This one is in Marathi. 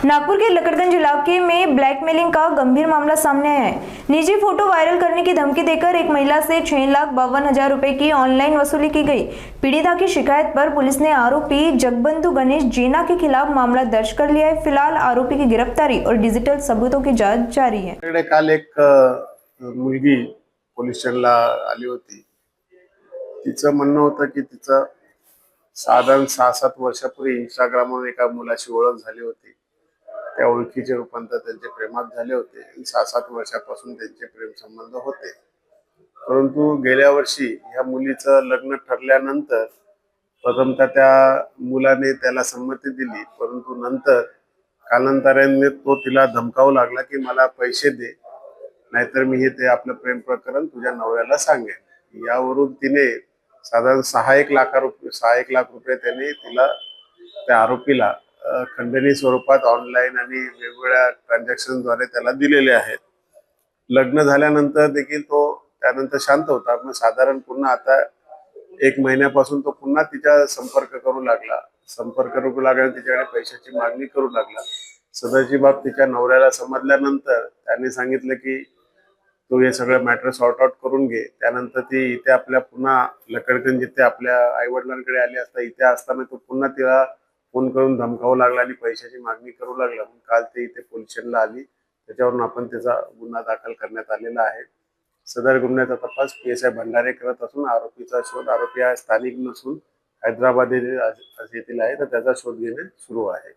नागपुर के लकड़गंज इलाके में ब्लैकमेलिंग का गंभीर मामला सामने आया है। निजी फोटो वायरल करने की धमकी देकर एक महिला से 6,52,000 रुपए की ऑनलाइन वसूली की गई। पीड़िता की शिकायत पर पुलिस ने आरोपी जगबंधु गणेश जेना के खिलाफ मामला दर्ज कर लिया है। फिलहाल आरोपी की गिरफ्तारी और डिजिटल सबूतों की जांच जारी है। काल एक मुलगी पोलीस स्टेशनला आली होती। तिचं म्हणणं होतं की तिचं साधारण 6-7 वर्षापूर्वी इंस्टाग्रामवर एका मुलाशी ओळख झाली होती। त्या ओळखीचे रूपांतर त्यांचे प्रेमात झाले होते आणि 6-7 वर्षापासून त्यांचे प्रेम संबंध होते। परंतु गेल्या वर्षी ह्या मुलीचं लग्न ठरल्यानंतर प्रथमतः त्या मुलाने त्याला संमती दिली, परंतु नंतर कालांतराने तो तिला धमकावू लागला की मला पैसे दे, नाहीतर मी हे ते आपलं प्रेम प्रकरण तुझ्या नवऱ्याला सांगेन। यावरून तिने साधारण 6-1 लाख रुपये त्याने तिला त्या आरोपीला खंडणी स्वरूपात ऑनलाईन आणि वेगवेगळ्या ट्रान्झॅक्शनद्वारे त्याला दिलेले आहेत। लग्न झाल्यानंतर देखील तो त्यानंतर शांत होता, पण साधारण पुन्हा आता 1 महिन्यापासून तो पुन्हा तिच्या संपर्क करू लागला। तिच्याकडे पैशाची मागणी करू लागला। सदरची बाब तिच्या नवऱ्याला समजल्यानंतर त्याने सांगितलं की तू हे सगळं मॅटर सॉर्ट आउट करून घे। त्यानंतर ती इथे आपल्या पुन्हा लकडगंज जिथे आपल्या आईवडिलांकडे आली असता, इथे असताना तो पुन्हा तिला फोन करून धमकावू लागला आणि पैशाची मागणी करू लागला। काल ते इथे पोलीस स्टेशनला आली, त्याच्यावरून आपण त्याचा गुन्हा दाखल करण्यात आलेला आहे। सदर गुन्ह्याचा तपास PSI भंडारे करत असून आरोपीचा शोध, आरोपी हा स्थानिक नसून हैदराबाद येथील आहे, तर त्याचा शोध घेणे सुरू आहे।